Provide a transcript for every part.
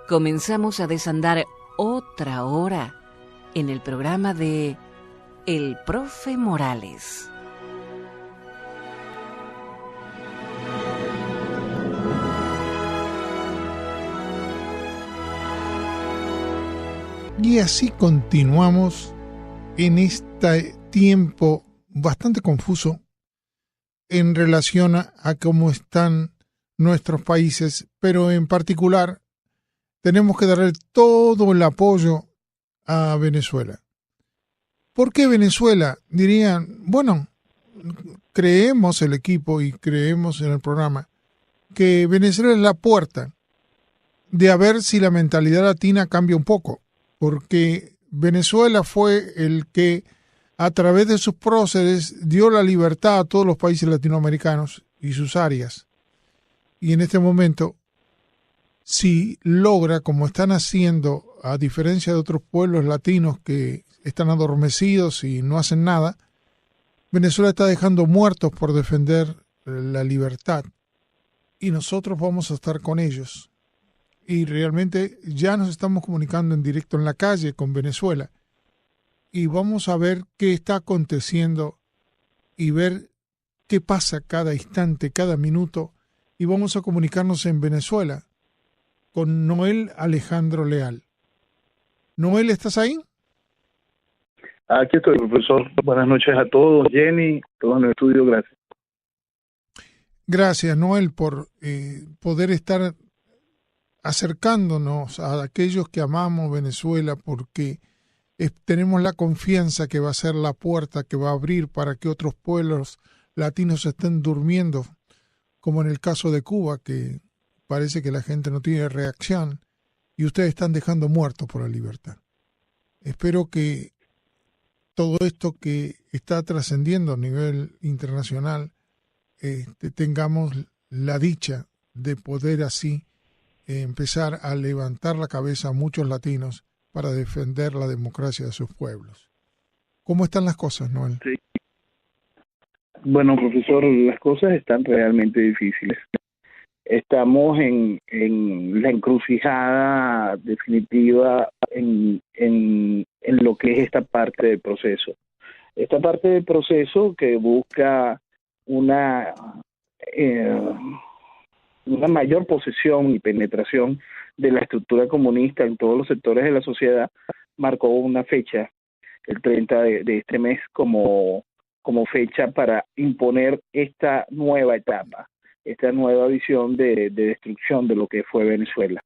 Comenzamos a desandar otra hora en el programa de El Profe Morales. Y así continuamos en este tiempo bastante confuso en relación a cómo están nuestros países, pero en particular tenemos que darle todo el apoyo a Venezuela. ¿Por qué Venezuela? Dirían, bueno, creemos el equipo y creemos en el programa que Venezuela es la puerta de a ver si la mentalidad latina cambia un poco, porque Venezuela fue el que a través de sus próceres dio la libertad a todos los países latinoamericanos y sus áreas. Y en este momento, si logra, como están haciendo, a diferencia de otros pueblos latinos que están adormecidos y no hacen nada, Venezuela está dejando muertos por defender la libertad. Y nosotros vamos a estar con ellos. Y realmente ya nos estamos comunicando en directo en la calle con Venezuela. Y vamos a ver qué está aconteciendo y ver qué pasa cada instante, cada minuto. Y vamos a comunicarnos en Venezuela con Noel Alejandro Leal. Noel, ¿estás ahí? Aquí estoy, profesor. Buenas noches a todos. Jenny, todos en el estudio, gracias. Gracias, Noel, por poder estar acercándonos a aquellos que amamos Venezuela, porque tenemos la confianza que va a ser la puerta que va a abrir para que otros pueblos latinos estén durmiendo, como en el caso de Cuba, que parece que la gente no tiene reacción y ustedes están dejando muertos por la libertad. Espero que todo esto que está trascendiendo a nivel internacional, tengamos la dicha de poder así empezar a levantar la cabeza a muchos latinos para defender la democracia de sus pueblos. ¿Cómo están las cosas, Noel? Sí. Bueno, profesor, las cosas están realmente difíciles. Estamos en la encrucijada definitiva en lo que es esta parte del proceso. Esta parte del proceso que busca una mayor posesión y penetración de la estructura comunista en todos los sectores de la sociedad, marcó una fecha, el 30 de este mes, como fecha para imponer esta nueva etapa, esta nueva visión de destrucción de lo que fue Venezuela.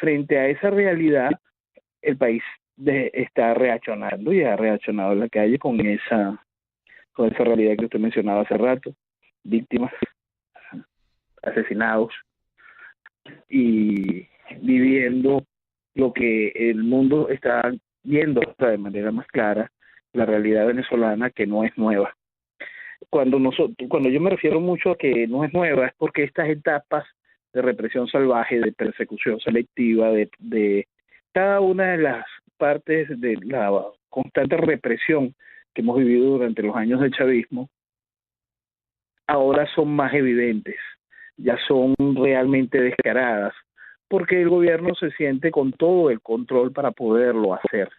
Frente a esa realidad, el país está reaccionando y ha reaccionado en la calle con esa realidad que usted mencionaba hace rato: víctimas, asesinados, y viviendo lo que el mundo está viendo de manera más clara, la realidad venezolana, que no es nueva. Cuando yo me refiero mucho a que no es nueva, es porque estas etapas de represión salvaje, de persecución selectiva, de cada una de las partes de la constante represión que hemos vivido durante los años del chavismo, ahora son más evidentes, ya son realmente descaradas, porque el gobierno se siente con todo el control para poderlo hacer.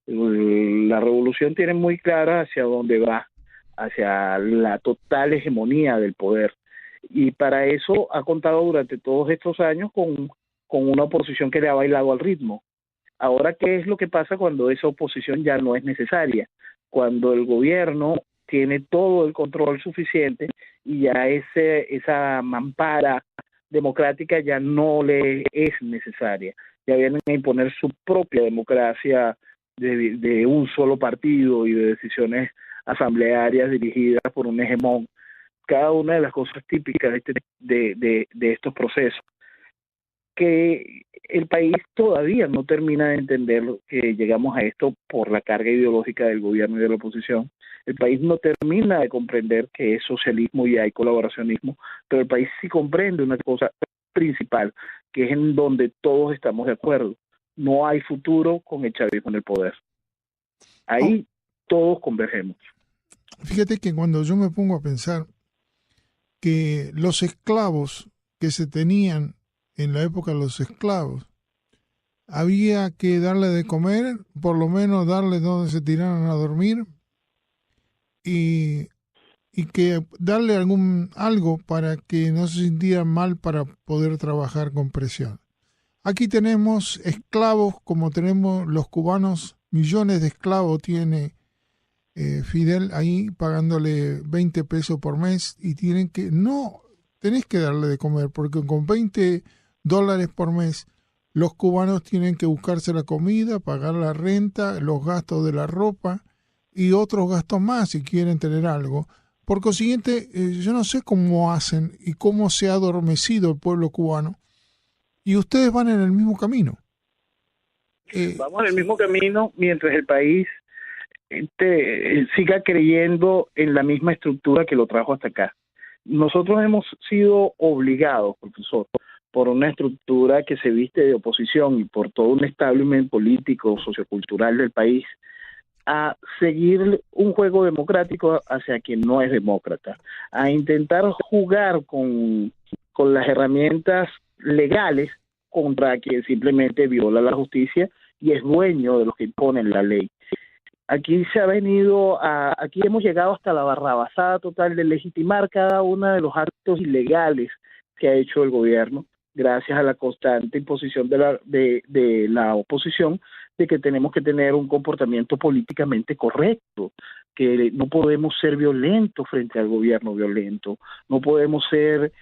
La revolución tiene muy clara hacia dónde va, hacia la total hegemonía del poder, y para eso ha contado durante todos estos años con una oposición que le ha bailado al ritmo. Ahora, ¿qué es lo que pasa cuando esa oposición ya no es necesaria? Cuando el gobierno tiene todo el control suficiente y ya esa mampara democrática ya no le es necesaria. Ya vienen a imponer su propia democracia de un solo partido y de decisiones asamblearias dirigidas por un hegemón. Cada una de las cosas típicas de estos procesos, que el país todavía no termina de entender que llegamos a esto por la carga ideológica del gobierno y de la oposición. El país no termina de comprender que es socialismo y hay colaboracionismo, pero el país sí comprende una cosa principal, que es en donde todos estamos de acuerdo: no hay futuro con el chavismo en el poder. Ahí todos convergemos. Fíjate que cuando yo me pongo a pensar que los esclavos que se tenían en la época de los esclavos, había que darle de comer, por lo menos darle donde se tiraran a dormir y, y que darle algo para que no se sintieran mal para poder trabajar con presión. Aquí tenemos esclavos como tenemos los cubanos, millones de esclavos tiene Fidel ahí pagándole 20 pesos por mes y tenés que darle de comer porque con $20 por mes los cubanos tienen que buscarse la comida, pagar la renta, los gastos de la ropa y otros gastos más si quieren tener algo. Por consiguiente, yo no sé cómo hacen y cómo se ha adormecido el pueblo cubano y ustedes van en el mismo camino. Vamos en el mismo camino mientras el país siga creyendo en la misma estructura que lo trajo hasta acá. Nosotros hemos sido obligados, profesor, por una estructura que se viste de oposición y por todo un establishment político, sociocultural del país, a seguir un juego democrático hacia quien no es demócrata, a intentar jugar con las herramientas legales contra quien simplemente viola la justicia y es dueño de los que imponen la ley. Aquí aquí hemos llegado hasta la barrabasada total de legitimar cada uno de los actos ilegales que ha hecho el gobierno, gracias a la constante imposición de la oposición de que tenemos que tener un comportamiento políticamente correcto, que no podemos ser violentos frente al gobierno violento, no podemos ser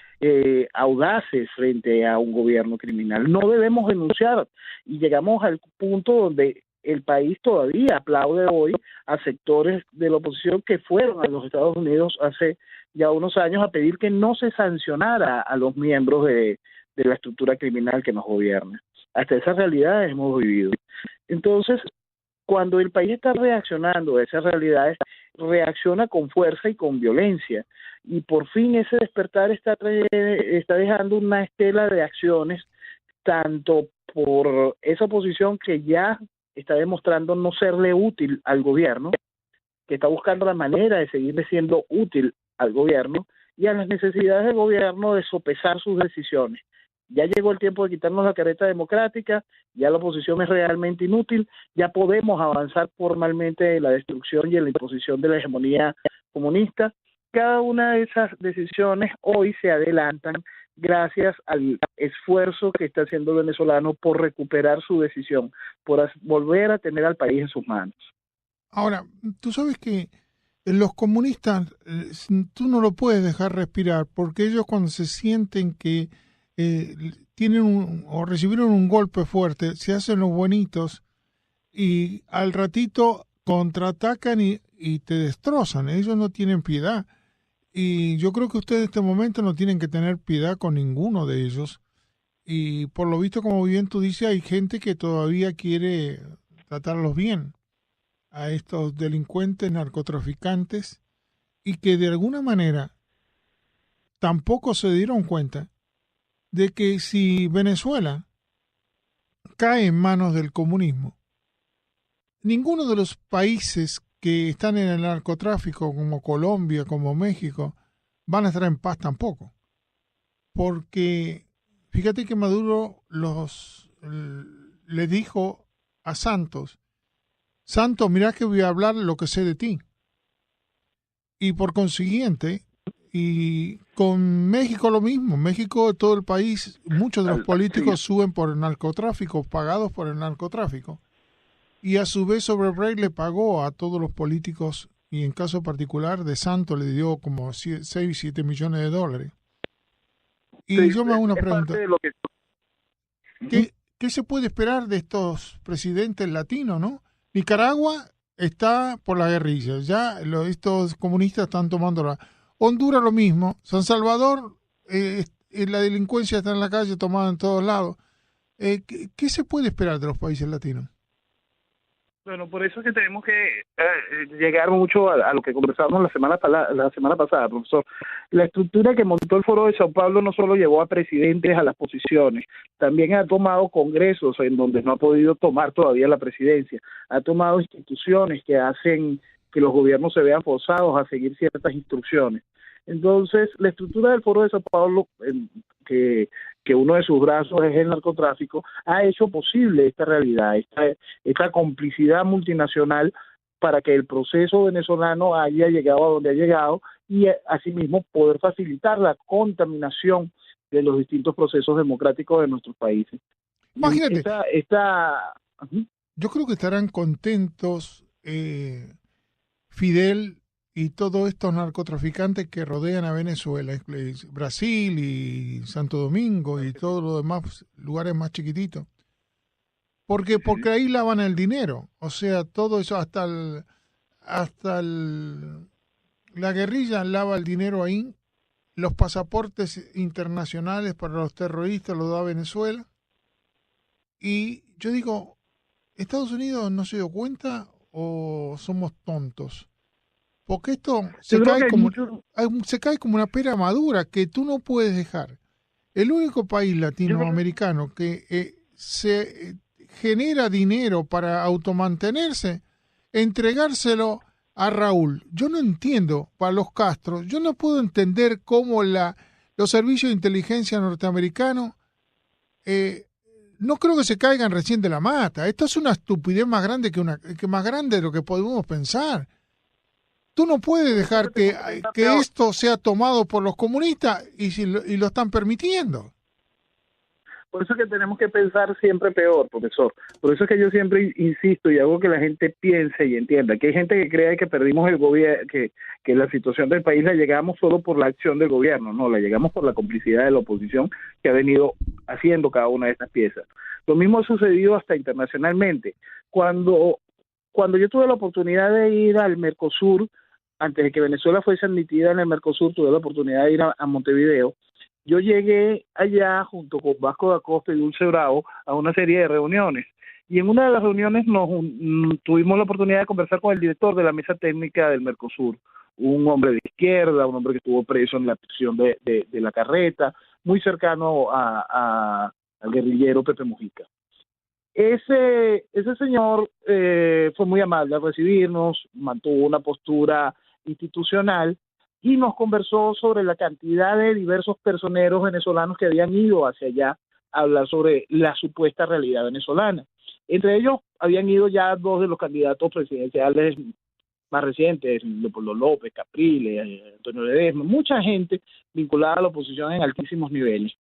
audaces frente a un gobierno criminal, no debemos denunciar y llegamos al punto donde el país todavía aplaude hoy a sectores de la oposición que fueron a los Estados Unidos hace ya unos años a pedir que no se sancionara a los miembros de la estructura criminal que nos gobierna. Hasta esa realidad hemos vivido. Entonces, cuando el país está reaccionando a esas realidades, reacciona con fuerza y con violencia. Y por fin ese despertar está dejando una estela de acciones, tanto por esa oposición que ya está demostrando no serle útil al gobierno, que está buscando la manera de seguirle siendo útil al gobierno, y a las necesidades del gobierno de sopesar sus decisiones. Ya llegó el tiempo de quitarnos la careta democrática, ya la oposición es realmente inútil, ya podemos avanzar formalmente en la destrucción y en la imposición de la hegemonía comunista. Cada una de esas decisiones hoy se adelantan gracias al esfuerzo que está haciendo el venezolano por recuperar su decisión, por volver a tener al país en sus manos. Ahora, tú sabes que los comunistas, tú no lo puedes dejar respirar, porque ellos cuando se sienten que tienen o recibieron un golpe fuerte, se hacen los bonitos y al ratito contraatacan y te destrozan. Ellos no tienen piedad. Y yo creo que ustedes en este momento no tienen que tener piedad con ninguno de ellos. Y por lo visto, como bien tú dices, hay gente que todavía quiere tratarlos bien a estos delincuentes narcotraficantes y que de alguna manera tampoco se dieron cuenta de que si Venezuela cae en manos del comunismo, ninguno de los países que están en el narcotráfico, como Colombia, como México, van a estar en paz tampoco. Porque fíjate que Maduro le dijo a Santos, mirá que voy a hablar lo que sé de ti. Y por consiguiente, y con México lo mismo, México, todo el país, muchos de los políticos suben por el narcotráfico, pagados por el narcotráfico. Y a su vez Sobrebrey le pagó a todos los políticos, y en caso particular de Santos le dio como 6-7 millones de dólares. Y sí, yo me hago una pregunta. ¿Qué se puede esperar de estos presidentes latinos, no? Nicaragua está por la guerrilla, ya estos comunistas están tomando Honduras lo mismo, San Salvador, la delincuencia está en la calle tomada en todos lados. ¿Qué se puede esperar de los países latinos? Bueno, por eso es que tenemos que llegar mucho a lo que conversamos la semana pasada, profesor. La estructura que montó el Foro de Sao Paulo no solo llevó a presidentes a las posiciones, también ha tomado congresos en donde no ha podido tomar todavía la presidencia, ha tomado instituciones que hacen que los gobiernos se vean forzados a seguir ciertas instrucciones. Entonces, la estructura del Foro de Sao Paulo, que que uno de sus brazos es el narcotráfico, ha hecho posible esta realidad, esta complicidad multinacional para que el proceso venezolano haya llegado a donde ha llegado y asimismo poder facilitar la contaminación de los distintos procesos democráticos de nuestros países. Imagínate, yo creo que estarán contentos Fidel y todos estos narcotraficantes que rodean a Venezuela, Brasil y Santo Domingo y todos los demás lugares más chiquititos. Porque ahí lavan el dinero, o sea, todo eso la guerrilla lava el dinero ahí, los pasaportes internacionales para los terroristas los da Venezuela, y yo digo, ¿Estados Unidos no se dio cuenta o somos tontos? Porque esto se cae como una pera madura que tú no puedes dejar. El único país latinoamericano que se genera dinero para automantenerse, entregárselo a Raúl. Yo no entiendo, para los Castro, yo no puedo entender cómo los servicios de inteligencia norteamericanos no creo que se caigan recién de la mata. Esto es una estupidez más grande que más grande de lo que podemos pensar. Tú no puedes dejar que esto sea tomado por los comunistas y lo están permitiendo. Por eso es que tenemos que pensar siempre peor, profesor. Por eso es que yo siempre insisto y hago que la gente piense y entienda que hay gente que cree que perdimos el gobierno, que la situación del país la llegamos solo por la acción del gobierno. No, la llegamos por la complicidad de la oposición que ha venido haciendo cada una de estas piezas. Lo mismo ha sucedido hasta internacionalmente. Cuando yo tuve la oportunidad de ir al Mercosur, antes de que Venezuela fuese admitida en el Mercosur, tuve la oportunidad de ir a Montevideo. Yo llegué allá junto con Vasco da Costa y Dulce Bravo a una serie de reuniones. Y en una de las reuniones tuvimos la oportunidad de conversar con el director de la mesa técnica del Mercosur, un hombre de izquierda, un hombre que estuvo preso en la prisión de la Carreta, muy cercano al guerrillero Pepe Mujica. Ese señor fue muy amable al recibirnos, mantuvo una postura institucional y nos conversó sobre la cantidad de diversos personeros venezolanos que habían ido hacia allá a hablar sobre la supuesta realidad venezolana. Entre ellos habían ido ya dos de los candidatos presidenciales más recientes, Leopoldo López, Capriles, Antonio Ledesma, mucha gente vinculada a la oposición en altísimos niveles.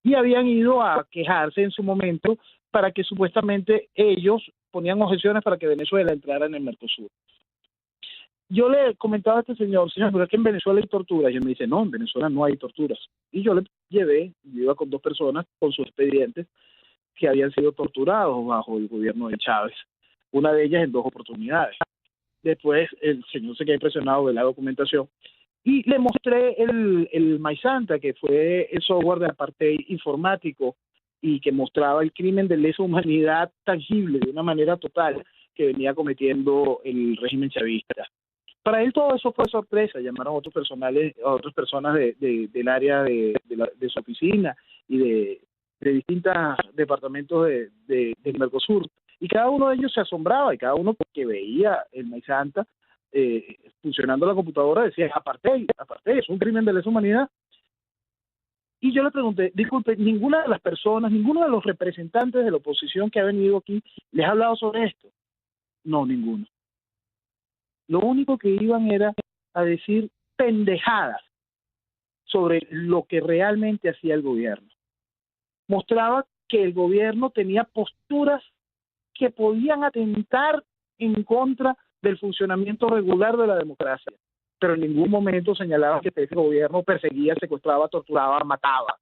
Y habían ido a quejarse en su momento para que supuestamente ellos ponían objeciones para que Venezuela entrara en el Mercosur. Yo le comentaba a este señor, pero es que en Venezuela hay torturas. Y él me dice, no, en Venezuela no hay torturas. Y yo le llevé, yo iba con dos personas con sus expedientes que habían sido torturados bajo el gobierno de Chávez. Una de ellas en 2 oportunidades. Después el señor se quedó impresionado de la documentación. Y le mostré el Maizanta, que fue el software de apartheid informático y que mostraba el crimen de lesa humanidad tangible de una manera total que venía cometiendo el régimen chavista. Para él todo eso fue sorpresa. Llamaron a otras personas del área de su oficina y de distintos departamentos del Mercosur. Y cada uno de ellos se asombraba, y cada uno que veía el Maizanta funcionando la computadora decía, apartheid, es un crimen de lesa humanidad. Y yo le pregunté, disculpe, ninguna de las personas, ninguno de los representantes de la oposición que ha venido aquí les ha hablado sobre esto. No, ninguno. Lo único que iban era a decir pendejadas sobre lo que realmente hacía el gobierno. Mostraba que el gobierno tenía posturas que podían atentar en contra del funcionamiento regular de la democracia, pero en ningún momento señalaba que ese gobierno perseguía, secuestraba, torturaba, mataba.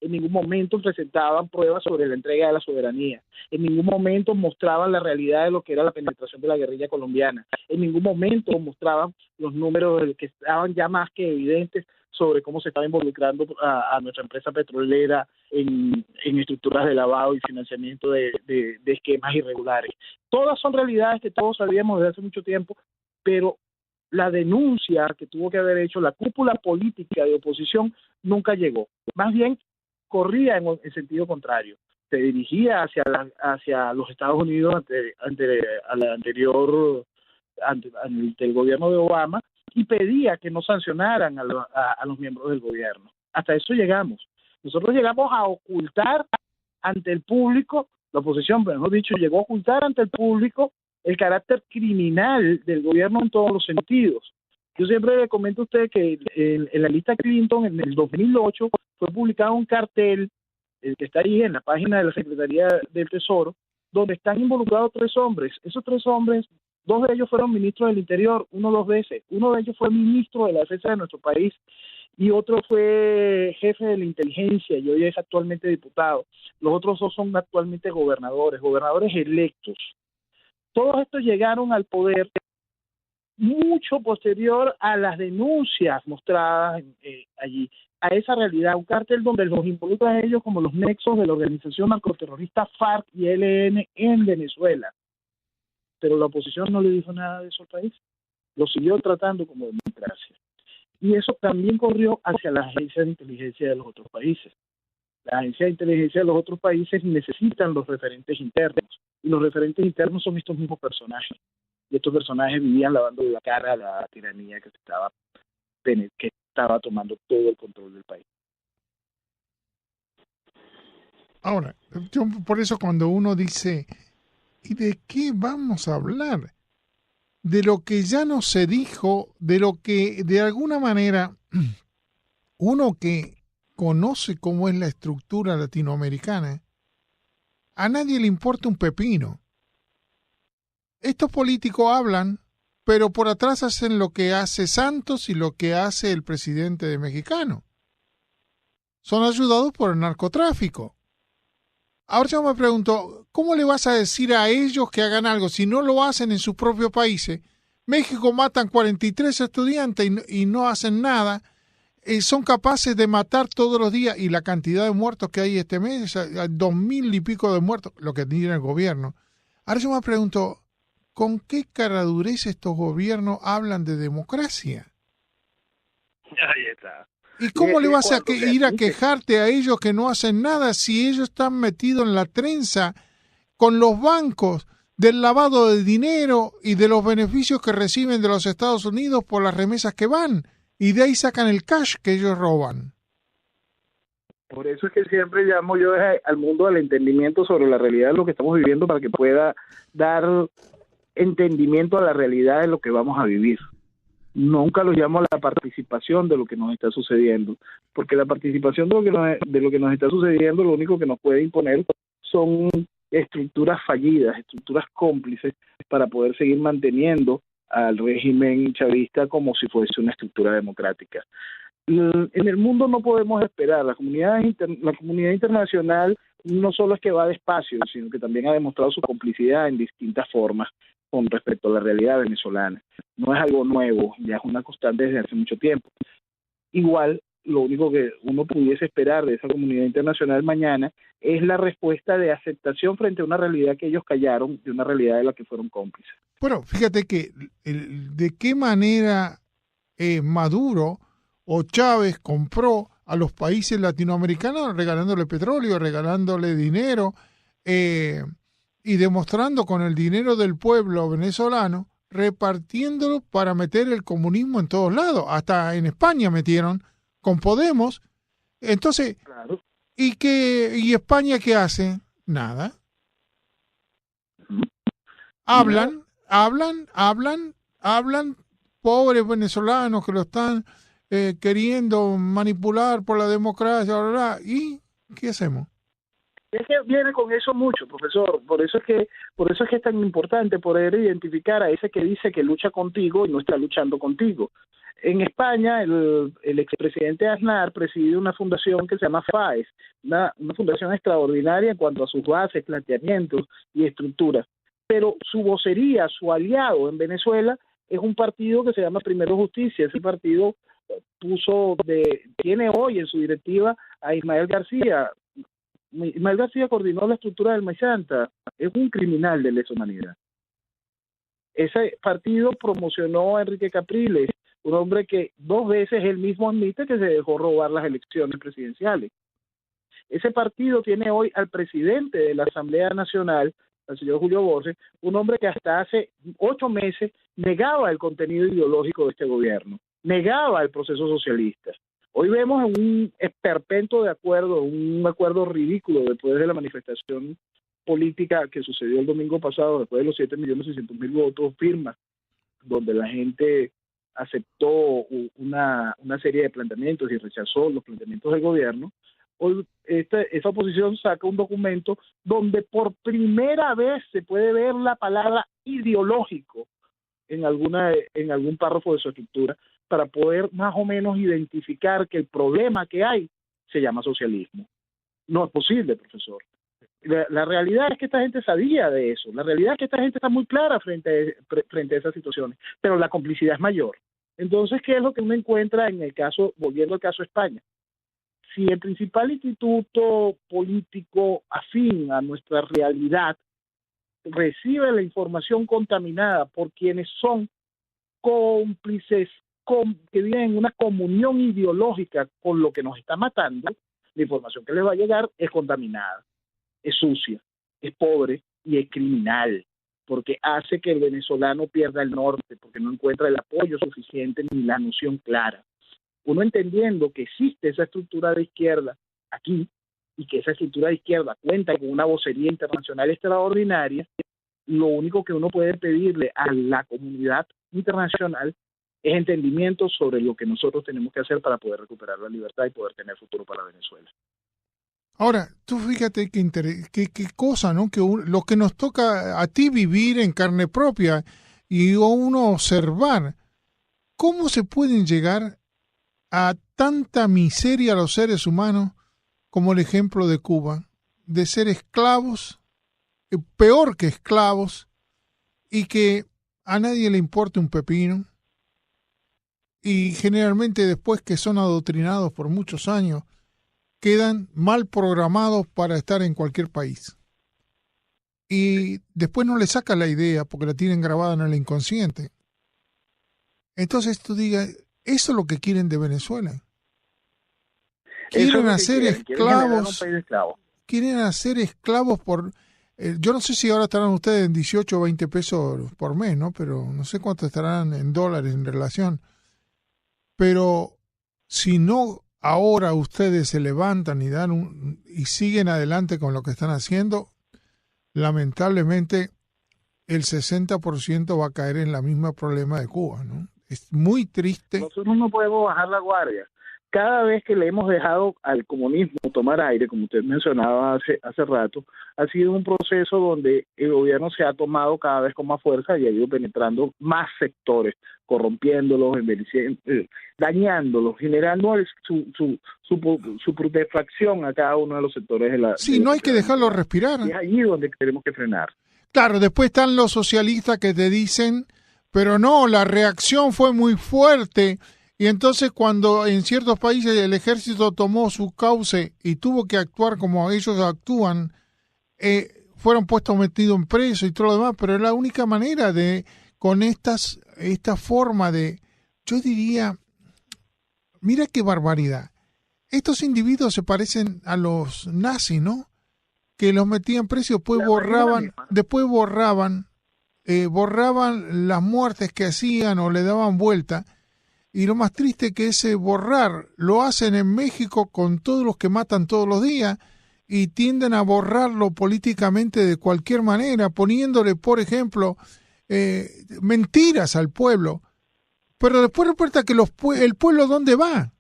En ningún momento presentaban pruebas sobre la entrega de la soberanía. En ningún momento mostraban la realidad de lo que era la penetración de la guerrilla colombiana. En ningún momento mostraban los números que estaban ya más que evidentes sobre cómo se estaba involucrando a nuestra empresa petrolera en estructuras de lavado y financiamiento de esquemas irregulares. Todas son realidades que todos sabíamos desde hace mucho tiempo, pero la denuncia que tuvo que haber hecho la cúpula política de oposición nunca llegó. Más bien corría en sentido contrario. Se dirigía hacia los Estados Unidos ante el gobierno de Obama y pedía que no sancionaran a los miembros del gobierno. Hasta eso llegamos. Nosotros llegamos a ocultar ante el público, la oposición, mejor dicho, llegó a ocultar ante el público el carácter criminal del gobierno en todos los sentidos. Yo siempre le comento a usted que en la lista Clinton, en el 2008, fue publicado un cartel, el que está ahí en la página de la Secretaría del Tesoro, donde están involucrados 3 hombres. Esos 3 hombres, 2 de ellos fueron ministros del Interior, 2 veces. Uno de ellos fue ministro de la Defensa de nuestro país y otro fue jefe de la inteligencia y hoy es actualmente diputado. Los otros 2 son actualmente gobernadores electos. Todos estos llegaron al poder mucho posterior a las denuncias mostradas allí, a esa realidad, un cártel donde los involucra a ellos como los nexos de la organización narcoterrorista FARC y ELN en Venezuela. Pero la oposición no le dijo nada de eso al país, lo siguió tratando como democracia. Y eso también corrió hacia las agencias de inteligencia de los otros países. Las agencias de inteligencia de los otros países necesitan los referentes internos, y los referentes internos son estos mismos personajes. Y estos personajes vivían lavando la cara a la tiranía que estaba tomando todo el control del país. Ahora, yo por eso cuando uno dice, ¿y de qué vamos a hablar? De lo que ya no se dijo, de lo que de alguna manera uno que conoce cómo es la estructura latinoamericana, a nadie le importa un pepino. Estos políticos hablan, pero por atrás hacen lo que hace Santos y lo que hace el presidente de mexicano. Son ayudados por el narcotráfico. Ahora yo me pregunto, ¿cómo le vas a decir a ellos que hagan algo si no lo hacen en sus propios países? México matan 43 estudiantes y no hacen nada. Son capaces de matar todos los días, y la cantidad de muertos que hay este mes, 2,000 y pico de muertos, lo que tiene el gobierno. Ahora yo me pregunto, ¿con qué caradurez estos gobiernos hablan de democracia? Ahí está. ¿Y cómo le vas a ir a quejarte a ellos que no hacen nada si ellos están metidos en la trenza con los bancos del lavado de dinero y de los beneficios que reciben de los Estados Unidos por las remesas que van? Y de ahí sacan el cash que ellos roban. Por eso es que siempre llamo yo al mundo al entendimiento sobre la realidad de lo que estamos viviendo, para que pueda dar entendimiento a la realidad de lo que vamos a vivir. Nunca lo llamo a la participación de lo que nos está sucediendo, porque la participación de lo que nos está sucediendo, lo único que nos puede imponer son estructuras fallidas, estructuras cómplices, para poder seguir manteniendo al régimen chavista como si fuese una estructura democrática. En el mundo no podemos esperar. La comunidad internacional no solo es que va despacio, sino que también ha demostrado su complicidad en distintas formas con respecto a la realidad venezolana. No es algo nuevo, ya es una constante desde hace mucho tiempo. Igual, lo único que uno pudiese esperar de esa comunidad internacional mañana es la respuesta de aceptación frente a una realidad que ellos callaron, de una realidad de la que fueron cómplices. Bueno, fíjate que de qué manera Maduro o Chávez compró a los países latinoamericanos regalándole petróleo, regalándole dinero, y demostrando con el dinero del pueblo venezolano, repartiéndolo para meter el comunismo en todos lados. Hasta en España metieron con Podemos. Entonces, claro. ¿Y España qué hace? Nada. Hablan, pobres venezolanos que lo están queriendo manipular por la democracia, bla, bla, bla. ¿Y qué hacemos? Es que viene con eso mucho, profesor. Por eso es que es tan importante poder identificar a ese que dice que lucha contigo y no está luchando contigo. En España, el expresidente Aznar preside una fundación que se llama FAES, una fundación extraordinaria en cuanto a sus bases, planteamientos y estructuras. Pero su vocería, su aliado en Venezuela, es un partido que se llama Primero Justicia. Ese partido tiene hoy en su directiva a Ismael García. Ismael García coordinó la estructura del Maizanta. Es un criminal de lesa humanidad. Ese partido promocionó a Enrique Capriles, un hombre que 2 veces él mismo admite que se dejó robar las elecciones presidenciales. Ese partido tiene hoy al presidente de la Asamblea Nacional, al señor Julio Borges, un hombre que hasta hace 8 meses negaba el contenido ideológico de este gobierno, negaba el proceso socialista. Hoy vemos un esperpento de acuerdo, un acuerdo ridículo después de la manifestación política que sucedió el domingo pasado, después de los 7.600.000 votos, firmas, donde la gente aceptó una serie de planteamientos y rechazó los planteamientos del gobierno. Hoy esta oposición saca un documento donde por primera vez se puede ver la palabra ideológico en algún párrafo de su estructura, para poder más o menos identificar que el problema que hay se llama socialismo. No es posible, profesor. La realidad es que esta gente sabía de eso, la realidad es que esta gente está muy clara frente a esas situaciones, pero la complicidad es mayor. Entonces, ¿qué es lo que uno encuentra en el caso, volviendo al caso España? Si el principal instituto político afín a nuestra realidad recibe la información contaminada por quienes son cómplices, que viven en una comunión ideológica con lo que nos está matando, la información que les va a llegar es contaminada, es sucia, es pobre y es criminal, porque hace que el venezolano pierda el norte, porque no encuentra el apoyo suficiente ni la noción clara. Uno entendiendo que existe esa estructura de izquierda aquí, y que esa estructura de izquierda cuenta con una vocería internacional extraordinaria, lo único que uno puede pedirle a la comunidad internacional es entendimiento sobre lo que nosotros tenemos que hacer para poder recuperar la libertad y poder tener futuro para Venezuela. Ahora, tú fíjate qué cosa, ¿no? Lo que nos toca a ti vivir en carne propia y a uno observar cómo se pueden llegar a tanta miseria a los seres humanos como el ejemplo de Cuba, de ser esclavos, peor que esclavos, y que a nadie le importa un pepino, y generalmente después que son adoctrinados por muchos años, quedan mal programados para estar en cualquier país. Y después no le sacan la idea porque la tienen grabada en el inconsciente. Entonces tú digas, eso es lo que quieren de Venezuela. Quieren hacer esclavos. Quieren hacer esclavos por... yo no sé si ahora estarán ustedes en 18 o 20 pesos por mes, ¿no? Pero no sé cuánto estarán en dólares en relación. Pero si no ahora ustedes se levantan y siguen adelante con lo que están haciendo, lamentablemente el 60% va a caer en la misma problema de Cuba, ¿no? Es muy triste. Nosotros no podemos bajar la guardia. Cada vez que le hemos dejado al comunismo tomar aire, como usted mencionaba hace rato, ha sido un proceso donde el gobierno se ha tomado cada vez con más fuerza y ha ido penetrando más sectores, corrompiéndolos, dañándolos, generando su putrefacción a cada uno de los sectores de la... Sí, no hay que dejarlo respirar. Y es allí donde tenemos que frenar. Claro, después están los socialistas que te dicen, pero no, la reacción fue muy fuerte. Y entonces cuando en ciertos países el ejército tomó su cauce y tuvo que actuar como ellos actúan, fueron metidos en preso y todo lo demás, pero es la única manera con esta forma de, yo diría, mira qué barbaridad. Estos individuos se parecen a los nazis, ¿no? Que los metían presos y después borraban las muertes que hacían o le daban vuelta. Y lo más triste que ese borrar lo hacen en México con todos los que matan todos los días y tienden a borrarlo políticamente de cualquier manera, poniéndole, por ejemplo, mentiras al pueblo. Pero después reporta que el pueblo, ¿dónde va?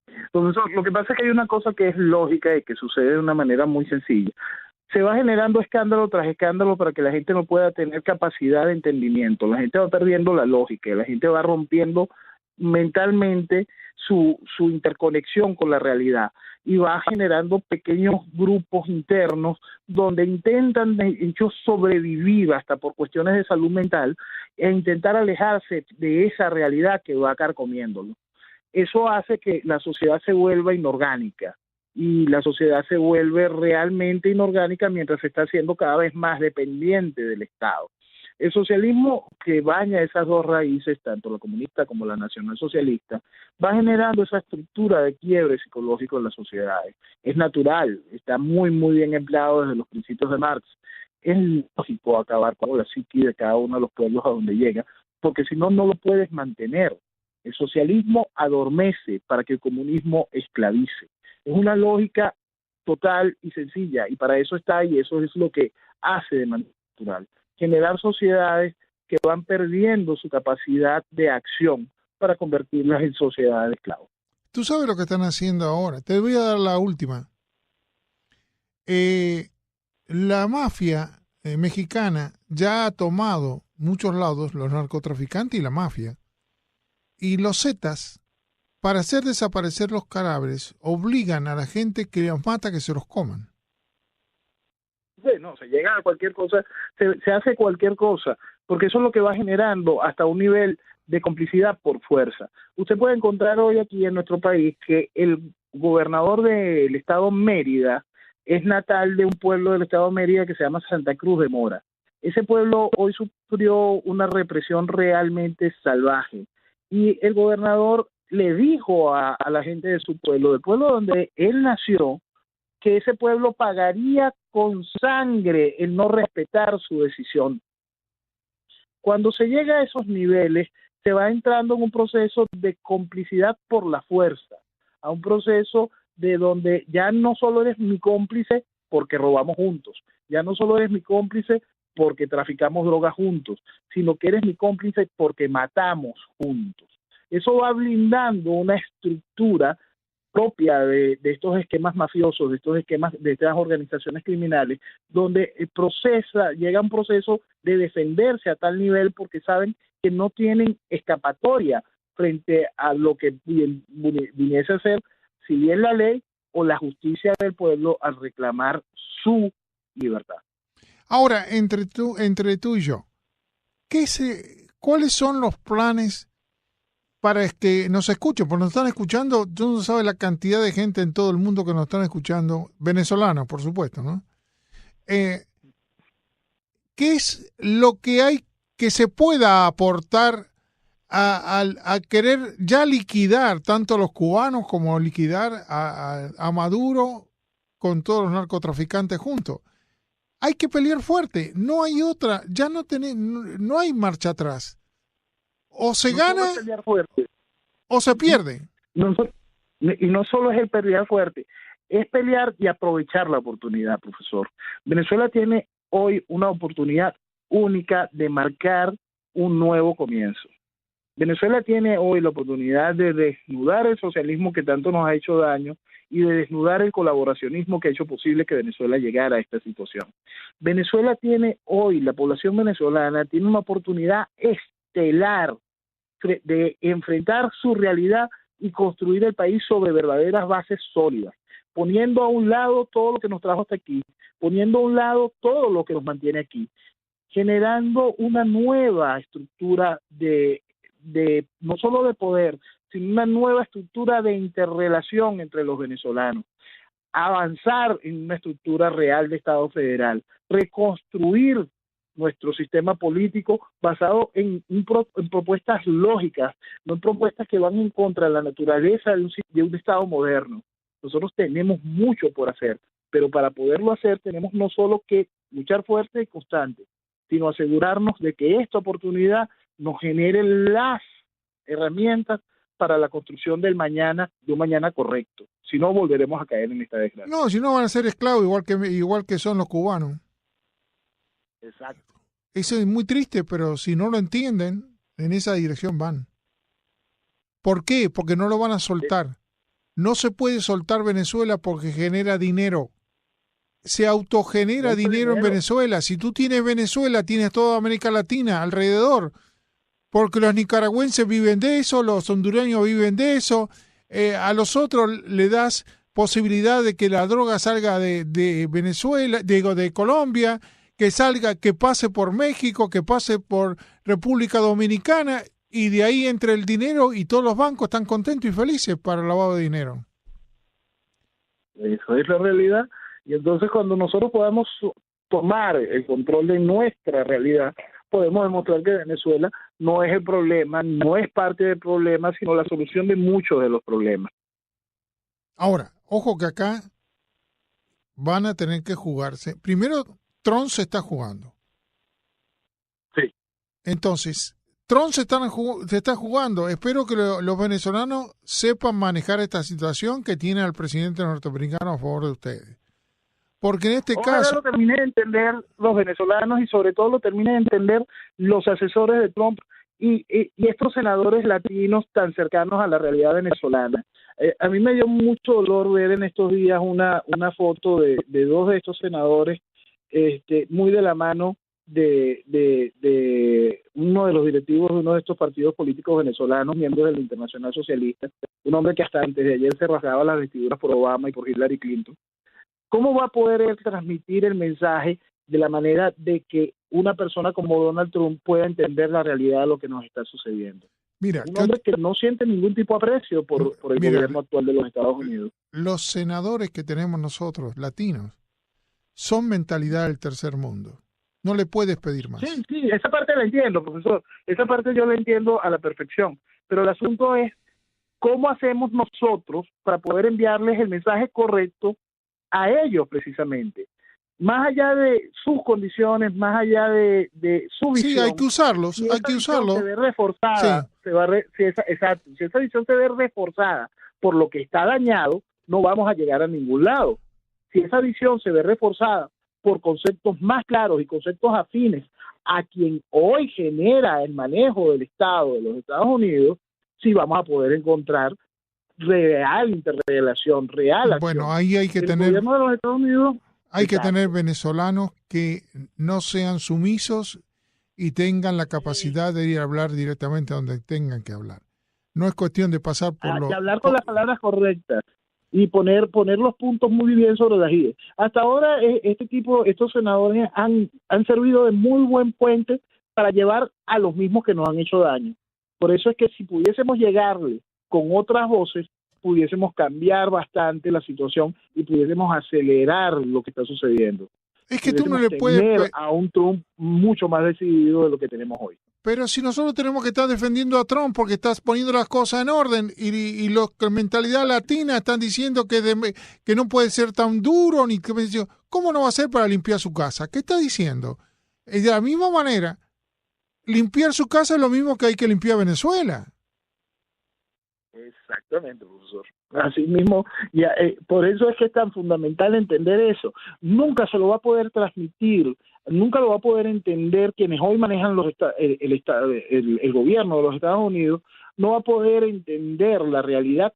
Entonces, lo que pasa es que hay una cosa que es lógica y que sucede de una manera muy sencilla. Se va generando escándalo tras escándalo para que la gente no pueda tener capacidad de entendimiento. La gente va perdiendo la lógica, la gente va rompiendo mentalmente su interconexión con la realidad y va generando pequeños grupos internos donde intentan ellos sobrevivir hasta por cuestiones de salud mental e intentar alejarse de esa realidad que va carcomiéndolo. Eso hace que la sociedad se vuelva inorgánica. Y la sociedad se vuelve realmente inorgánica mientras se está haciendo cada vez más dependiente del Estado. El socialismo que baña esas dos raíces, tanto la comunista como la nacionalsocialista, va generando esa estructura de quiebre psicológico en las sociedades. Es natural, está muy, muy bien empleado desde los principios de Marx. Es lógico acabar con la psique de cada uno de los pueblos a donde llega, porque si no, no lo puedes mantener. El socialismo adormece para que el comunismo esclavice. Es una lógica total y sencilla, y para eso está, y eso es lo que hace de manera natural. Generar sociedades que van perdiendo su capacidad de acción para convertirlas en sociedades de esclavos. Tú sabes lo que están haciendo ahora. Te voy a dar la última. La mafia mexicana ya ha tomado muchos lados, los narcotraficantes y la mafia. Y los Zetas, para hacer desaparecer los cadáveres, obligan a la gente que los mata que se los coman. Sí, no, se llega a cualquier cosa, se hace cualquier cosa, porque eso es lo que va generando hasta un nivel de complicidad por fuerza. Usted puede encontrar hoy aquí en nuestro país que el gobernador del estado Mérida es natal de un pueblo del estado Mérida que se llama Santa Cruz de Mora. Ese pueblo hoy sufrió una represión realmente salvaje y el gobernador le dijo a la gente de su pueblo, del pueblo donde él nació, que ese pueblo pagaría con sangre el no respetar su decisión. Cuando se llega a esos niveles, se va entrando en un proceso de complicidad por la fuerza, a un proceso de donde ya no solo eres mi cómplice porque robamos juntos, ya no solo eres mi cómplice porque traficamos drogas juntos, sino que eres mi cómplice porque matamos juntos. Eso va blindando una estructura propia de estos esquemas mafiosos, de estos esquemas, de estas organizaciones criminales, donde llega un proceso de defenderse a tal nivel porque saben que no tienen escapatoria frente a lo que viniese a ser, si bien la ley o la justicia del pueblo al reclamar su libertad. Ahora, entre tú y yo, ¿cuáles son los planes para que nos escuchen? Porque nos están escuchando, tú no sabes la cantidad de gente en todo el mundo que nos están escuchando, venezolanos, por supuesto, ¿no? ¿Qué es lo que hay que se pueda aportar a querer ya liquidar tanto a los cubanos como liquidar a Maduro con todos los narcotraficantes juntos? Hay que pelear fuerte, no hay otra, ya no hay marcha atrás. O se gana o se pierde. Y no solo es el pelear fuerte, es pelear y aprovechar la oportunidad, profesor. Venezuela tiene hoy una oportunidad única de marcar un nuevo comienzo. Venezuela tiene hoy la oportunidad de desnudar el socialismo que tanto nos ha hecho daño y de desnudar el colaboracionismo que ha hecho posible que Venezuela llegara a esta situación. Venezuela tiene hoy, la población venezolana tiene una oportunidad estelar de enfrentar su realidad y construir el país sobre verdaderas bases sólidas, poniendo a un lado todo lo que nos trajo hasta aquí, poniendo a un lado todo lo que nos mantiene aquí, generando una nueva estructura de no solo de poder, sino una nueva estructura de interrelación entre los venezolanos, avanzar en una estructura real de Estado federal, reconstruir nuestro sistema político basado en propuestas lógicas, no en propuestas que van en contra de la naturaleza de un Estado moderno. Nosotros tenemos mucho por hacer, pero para poderlo hacer tenemos no solo que luchar fuerte y constante, sino asegurarnos de que esta oportunidad nos genere las herramientas para la construcción del mañana, de un mañana correcto. Si no, volveremos a caer en esta desgracia. No, si no van a ser esclavos igual que son los cubanos. Exacto. Eso es muy triste, pero si no lo entienden, en esa dirección van. ¿Por qué? Porque no lo van a soltar. No se puede soltar Venezuela porque genera dinero. Se autogenera dinero en Venezuela. Si tú tienes Venezuela, tienes toda América Latina alrededor. Porque los nicaragüenses viven de eso, los hondureños viven de eso. A los otros le das posibilidad de que la droga salga de Venezuela, de Colombia, que salga, que pase por México, que pase por República Dominicana, y de ahí entre el dinero y todos los bancos están contentos y felices para el lavado de dinero. Eso es la realidad. Y entonces cuando nosotros podamos tomar el control de nuestra realidad, podemos demostrar que Venezuela no es el problema, no es parte del problema, sino la solución de muchos de los problemas. Ahora, ojo que acá van a tener que jugarse. Primero, Trump se está jugando. Sí. Entonces, Trump se está jugando. Espero que los venezolanos sepan manejar esta situación que tiene al presidente norteamericano a favor de ustedes. Porque en este Ojalá caso... lo terminen de entender los venezolanos y sobre todo lo terminen de entender los asesores de Trump y estos senadores latinos tan cercanos a la realidad venezolana. A mí me dio mucho dolor ver en estos días una foto de dos de estos senadores muy de la mano de uno de los directivos de uno de estos partidos políticos venezolanos, miembros del Internacional Socialista, un hombre que hasta antes de ayer se rasgaba las vestiduras por Obama y por Hillary Clinton. ¿Cómo va a poder él transmitir el mensaje de la manera de que una persona como Donald Trump pueda entender la realidad de lo que nos está sucediendo? Mira, Un hombre que no siente ningún tipo de aprecio por el gobierno actual de los Estados Unidos. Los senadores que tenemos nosotros, latinos, son mentalidad del tercer mundo. No le puedes pedir más. Sí, esa parte la entiendo, profesor. Esa parte yo la entiendo a la perfección. Pero el asunto es cómo hacemos nosotros para poder enviarles el mensaje correcto a ellos precisamente. Más allá de sus condiciones, más allá de su visión. Sí, hay que usarlos, si hay que usarlos. Se ve reforzada, sí. Si esa visión se ve reforzada por lo que está dañado, no vamos a llegar a ningún lado. Si esa visión se ve reforzada por conceptos más claros y conceptos afines a quien hoy genera el manejo del Estado de los Estados Unidos, sí vamos a poder encontrar real interrelación, real acción. Bueno, ahí hay que el tener... gobierno de los Estados Unidos... Hay que tener venezolanos que no sean sumisos y tengan la capacidad de ir a hablar directamente donde tengan que hablar. No es cuestión de pasar por de hablar con las palabras correctas y poner los puntos muy bien sobre las ideas. Hasta ahora estos senadores han servido de muy buen puente para llevar a los mismos que nos han hecho daño. Por eso es que si pudiésemos llegarle con otras voces, pudiésemos cambiar bastante la situación y pudiésemos acelerar lo que está sucediendo. Es que tú no le puedes... a un Trump mucho más decidido de lo que tenemos hoy. Pero si nosotros tenemos que estar defendiendo a Trump porque estás poniendo las cosas en orden y los con mentalidad latina están diciendo que no puede ser tan duro, ni que ¿cómo no va a ser para limpiar su casa? ¿Qué está diciendo? De la misma manera, limpiar su casa es lo mismo que hay que limpiar Venezuela. Exactamente, profesor. Así mismo, por eso es que es tan fundamental entender eso. Nunca se lo va a poder transmitir, nunca lo va a poder entender quienes hoy manejan el gobierno de los Estados Unidos, no va a poder entender la realidad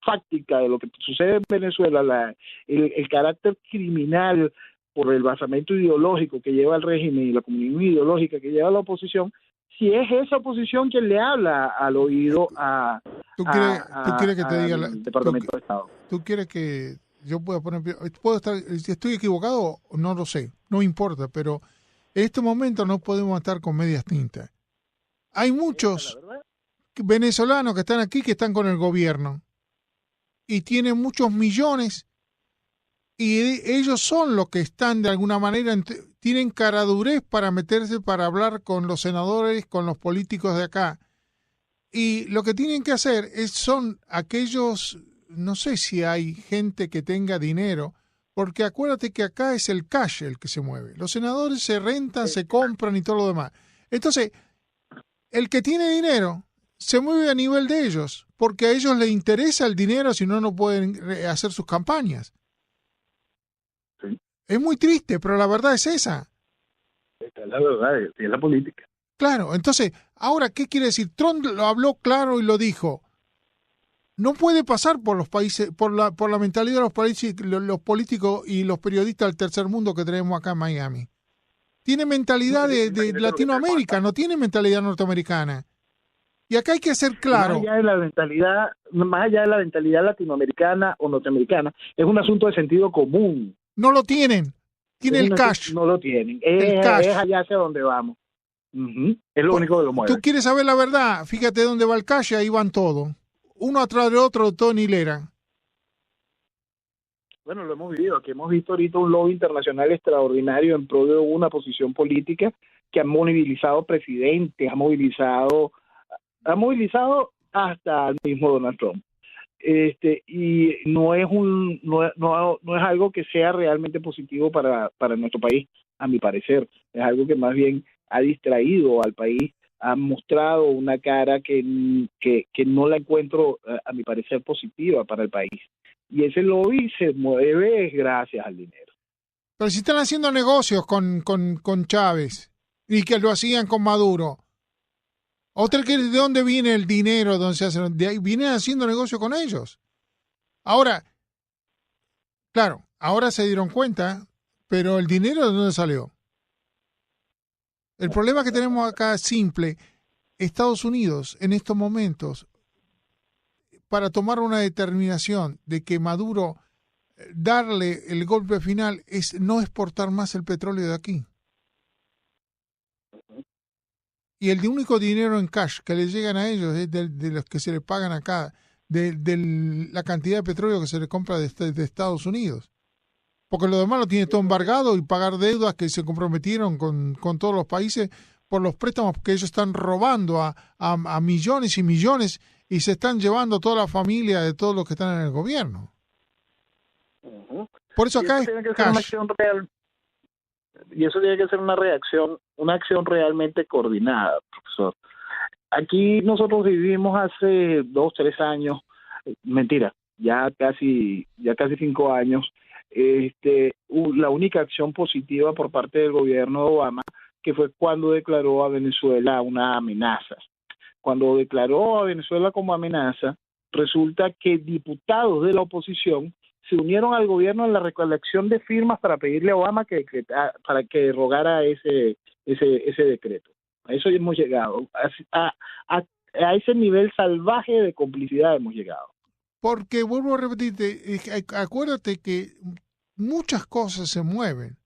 fáctica de lo que sucede en Venezuela, el carácter criminal por el basamento ideológico que lleva el régimen y la comunidad ideológica que lleva la oposición, si es esa oposición quien le habla al oído ¿Tú quieres que te diga al Departamento de Estado? ¿Tú quieres que yo pueda poner... si estoy equivocado, no lo sé, no importa, pero en este momento no podemos estar con medias tintas. Hay muchos venezolanos que están aquí que están con el gobierno y tienen muchos millones y ellos son los que están de alguna manera, tienen caradurez para meterse, para hablar con los senadores, con los políticos de acá. Y lo que tienen que hacer son aquellos, no sé si hay gente que tenga dinero, porque acuérdate que acá es el cash el que se mueve. Los senadores se rentan, se compran y todo lo demás. Entonces, el que tiene dinero se mueve a nivel de ellos, porque a ellos les interesa el dinero, si no, no pueden hacer sus campañas. Sí. Es muy triste, pero la verdad es esa. Esta es la verdad, es la política. Claro, entonces, ahora, ¿qué quiere decir? Trump lo habló claro y lo dijo. No puede pasar por los países, por la mentalidad de los países, los políticos y los periodistas del tercer mundo que tenemos acá en Miami. Tiene mentalidad de Latinoamérica, no tiene mentalidad norteamericana. Y acá hay que ser claro. Más allá de la mentalidad latinoamericana o norteamericana, es un asunto de sentido común. No lo tienen. Tiene el cash. No lo tienen. El cash. Es allá hacia donde vamos. Es lo único que lo mueve. ¿Tú quieres saber la verdad? Fíjate dónde va el cash, ahí van todos. Uno atrás del otro, todo en hilera. Bueno, lo hemos vivido. Aquí hemos visto ahorita un lobby internacional extraordinario en pro de una posición política que ha movilizado presidentes, ha movilizado hasta al mismo Donald Trump. Y no es algo que sea realmente positivo para nuestro país, a mi parecer. Es algo que más bien ha distraído al país ha mostrado una cara que no la encuentro, a mi parecer, positiva para el país. Y ese lobby se mueve gracias al dinero. Pero si están haciendo negocios con Chávez y que lo hacían con Maduro, ¿otra que de dónde viene el dinero? ¿Dónde se hacen? De ahí vienen haciendo negocios con ellos. Ahora, claro, ahora se dieron cuenta, pero el dinero ¿de dónde salió? El problema que tenemos acá es simple. Estados Unidos en estos momentos, para tomar una determinación de que Maduro darle el golpe final es no exportar más el petróleo de aquí. Y el único dinero en cash que le llegan a ellos es de los que se le pagan acá, de la cantidad de petróleo que se le compra de Estados Unidos. Porque lo demás lo tiene todo embargado y pagar deudas que se comprometieron con todos los países por los préstamos que ellos están robando a millones y millones y se están llevando toda la familia de todos los que están en el gobierno. Por eso acá es cash. Y eso tiene que ser una acción realmente coordinada, profesor. Aquí nosotros vivimos hace 2, 3 años, mentira, ya casi 5 años, la única acción positiva por parte del gobierno de Obama, que fue cuando declaró a Venezuela una amenaza. Cuando declaró a Venezuela como amenaza, resulta que diputados de la oposición se unieron al gobierno en la recolección de firmas para pedirle a Obama para que derogara ese decreto. A eso hemos llegado. A ese nivel salvaje de complicidad hemos llegado. Porque, vuelvo a repetirte, acuérdate que muchas cosas se mueven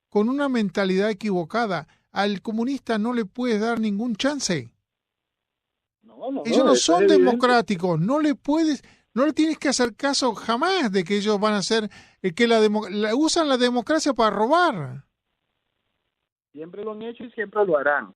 con una mentalidad equivocada. Al comunista no le puedes dar ningún chance. Ellos no son democráticos, no le tienes que hacer caso jamás de que ellos van a ser, que usan la democracia para robar. Siempre lo han hecho y siempre lo harán.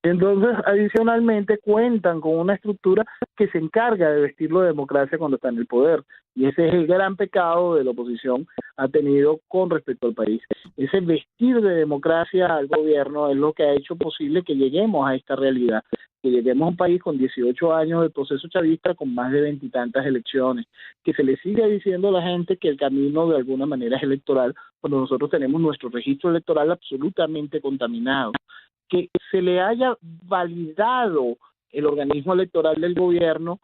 Entonces, adicionalmente, cuentan con una estructura que se encarga de vestirlo de democracia cuando está en el poder. Y ese es el gran pecado de la oposición ha tenido con respecto al país. Ese vestir de democracia al gobierno es lo que ha hecho posible que lleguemos a esta realidad, que lleguemos a un país con 18 años de proceso chavista, con más de 20 y tantas elecciones, que se le sigue diciendo a la gente que el camino de alguna manera es electoral, cuando nosotros tenemos nuestro registro electoral absolutamente contaminado, que se le haya validado el organismo electoral del gobierno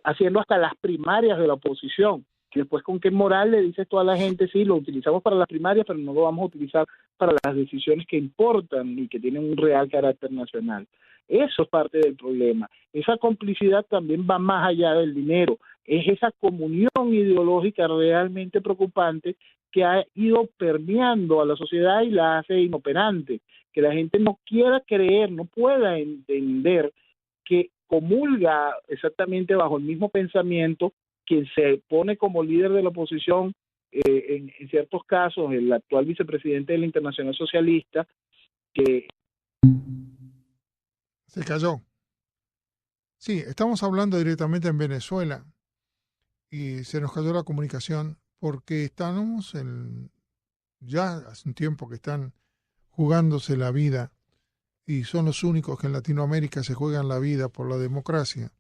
haciendo hasta las primarias de la oposición, que después con qué moral le dices toda la gente, sí, lo utilizamos para las primarias, pero no lo vamos a utilizar para las decisiones que importan y que tienen un real carácter nacional. Eso es parte del problema. Esa complicidad también va más allá del dinero. Es esa comunión ideológica realmente preocupante que ha ido permeando a la sociedad y la hace inoperante. Que la gente no quiera creer, no pueda entender que comulga exactamente bajo el mismo pensamiento quien se pone como líder de la oposición, en ciertos casos, el actual vicepresidente de la Internacional Socialista, que... Se cayó. Sí, estamos hablando directamente en Venezuela y se nos cayó la comunicación porque estamos ya hace un tiempo que están jugándose la vida y son los únicos que en Latinoamérica se juegan la vida por la democracia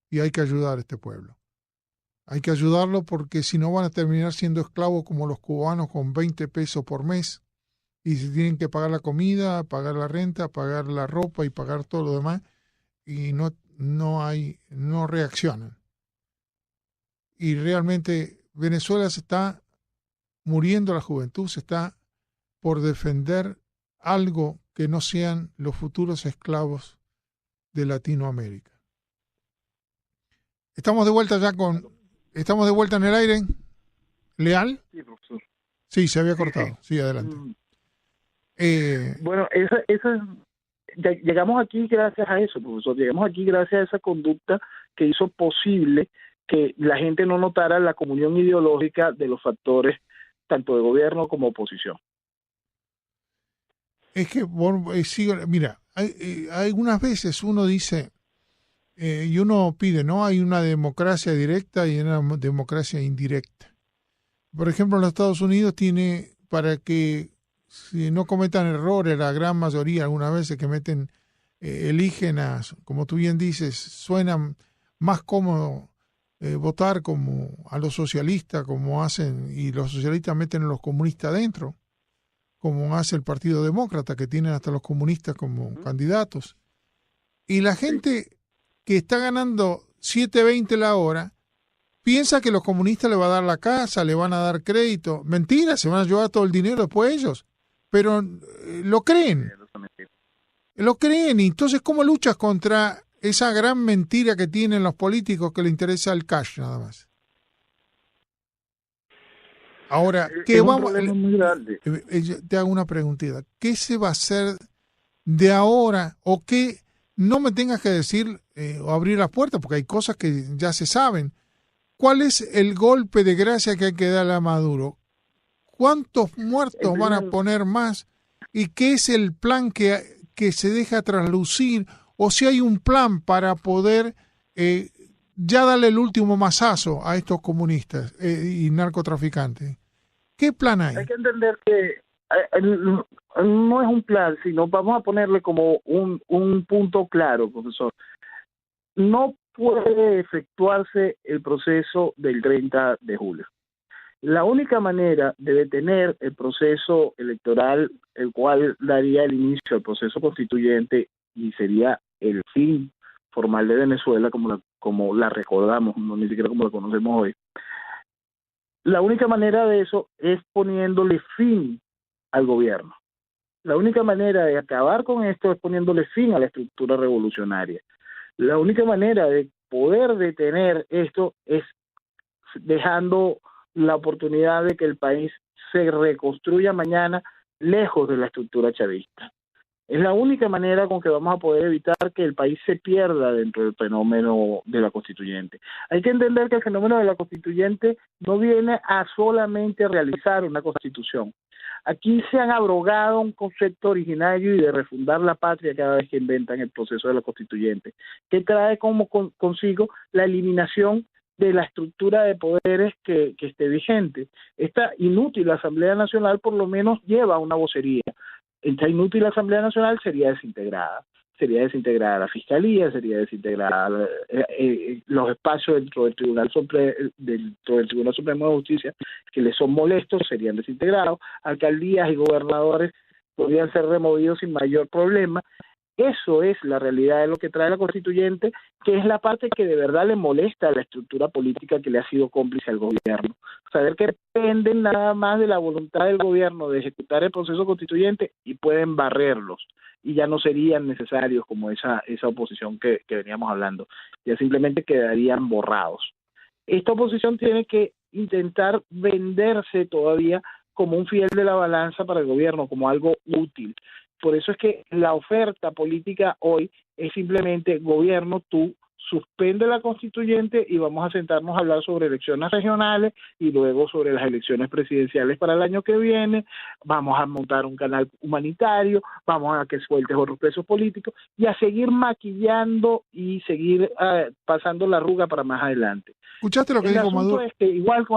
y hay que ayudar a este pueblo. Hay que ayudarlo porque si no van a terminar siendo esclavos como los cubanos con 20 pesos por mes y se tienen que pagar la comida, pagar la renta, pagar la ropa y pagar todo lo demás y no reaccionan. Y realmente Venezuela se está muriendo, la juventud se está por defender algo que no sean los futuros esclavos de Latinoamérica. Estamos de vuelta en el aire. ¿Leal? Sí, profesor. Sí, se había cortado. Sí, adelante. Bueno, llegamos aquí gracias a eso, profesor. Llegamos aquí gracias a esa conducta que hizo posible que la gente no notara la comunión ideológica de los factores tanto de gobierno como oposición. Es que, mira, hay algunas veces uno dice y uno pide, ¿no? Hay una democracia directa y una democracia indirecta. Por ejemplo, en los Estados Unidos para que si no cometan errores, la gran mayoría algunas veces que meten eligen como tú bien dices, suenan más cómodo votar como a los socialistas, como hacen, y los socialistas meten a los comunistas adentro, como hace el Partido Demócrata, que tienen hasta los comunistas como candidatos. Y la gente que está ganando 7.20 la hora piensa que los comunistas le van a dar la casa, le van a dar crédito. Mentira, se van a llevar todo el dinero después ellos. Pero lo creen. Lo creen. Y entonces, ¿cómo luchas contra esa gran mentira que tienen los políticos que le interesa el cash nada más? Ahora, ¿qué vamos? Muy grande. Te hago una preguntita. ¿Qué se va a hacer de ahora o qué no me tengas que decir o abrir las puertas? Porque hay cosas que ya se saben. ¿Cuál es el golpe de gracia que hay que darle a Maduro? ¿Cuántos muertos van a poner más? ¿Y qué es el plan que se deja traslucir? O si hay un plan para poder ya darle el último mazazo a estos comunistas y narcotraficantes. ¿Qué plan hay? Hay que entender que no es un plan, sino vamos a ponerle como un punto claro, profesor. No puede efectuarse el proceso del 30 de julio. La única manera de detener el proceso electoral, el cual daría el inicio al proceso constituyente y sería el fin formal de Venezuela como la recordamos, no ni siquiera como la conocemos hoy. La única manera de eso es poniéndole fin al gobierno. La única manera de acabar con esto es poniéndole fin a la estructura revolucionaria. La única manera de poder detener esto es dejando la oportunidad de que el país se reconstruya mañana lejos de la estructura chavista. Es la única manera con que vamos a poder evitar que el país se pierda dentro del fenómeno de la constituyente. Hay que entender que el fenómeno de la constituyente no viene a solamente realizar una constitución. Aquí se han abrogado un concepto originario y de refundar la patria cada vez que inventan el proceso de la constituyente, que trae como consigo la eliminación de la estructura de poderes que esté vigente. Esta inútil Asamblea Nacional por lo menos lleva una vocería. Esta inútil Asamblea Nacional sería desintegrada la Fiscalía, sería desintegrada los espacios dentro del Tribunal Supremo de Justicia que les son molestos serían desintegrados, alcaldías y gobernadores podrían ser removidos sin mayor problema. Eso es la realidad de lo que trae la constituyente, que es la parte que de verdad le molesta a la estructura política que le ha sido cómplice al gobierno. Saber que dependen nada más de la voluntad del gobierno de ejecutar el proceso constituyente y pueden barrerlos y ya no serían necesarios como esa oposición que veníamos hablando, ya simplemente quedarían borrados. Esta oposición tiene que intentar venderse todavía como un fiel de la balanza para el gobierno, como algo útil. Por eso es que la oferta política hoy es simplemente, gobierno, tú suspende la constituyente y vamos a sentarnos a hablar sobre elecciones regionales y luego sobre las elecciones presidenciales para el año que viene, vamos a montar un canal humanitario, vamos a que sueltes otros presos políticos y a seguir maquillando y seguir pasando la arruga para más adelante. ¿Escuchaste lo que dijo Maduro? El asunto es que igual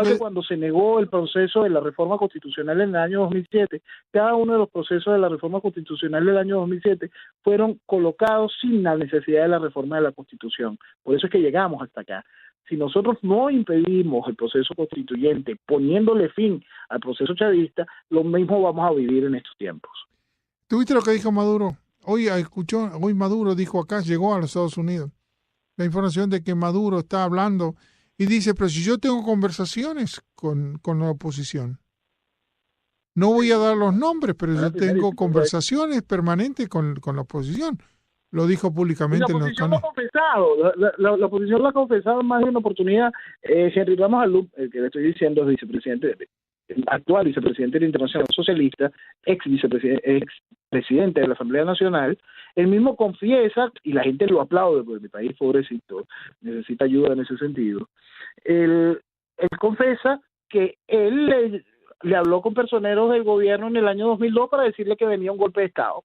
que cuando se negó el proceso de la reforma constitucional en el año 2007, cada uno de los procesos de la reforma constitucional del año 2007 fueron colocados sin la necesidad de la reforma de la Constitución. Por eso es que llegamos hasta acá. Si nosotros no impedimos el proceso constituyente poniéndole fin al proceso chavista, lo mismo vamos a vivir en estos tiempos. ¿Tuviste lo que dijo Maduro? Hoy Maduro dijo acá, llegó a los Estados Unidos, la información de que Maduro está hablando y dice, pero si yo tengo conversaciones con la oposición, no voy a dar los nombres, pero yo tengo conversaciones permanentes con la oposición. Lo dijo públicamente. La oposición lo ha confesado, la oposición lo ha confesado en más de una oportunidad. Henry Ramos Alup, el que le estoy diciendo es vicepresidente, actual vicepresidente del Internacional Socialista, ex presidente de la Asamblea Nacional, él mismo confiesa, y la gente lo aplaude, porque mi país, pobrecito, necesita ayuda en ese sentido. Él confiesa que él le habló con personeros del gobierno en el año 2002 para decirle que venía un golpe de Estado.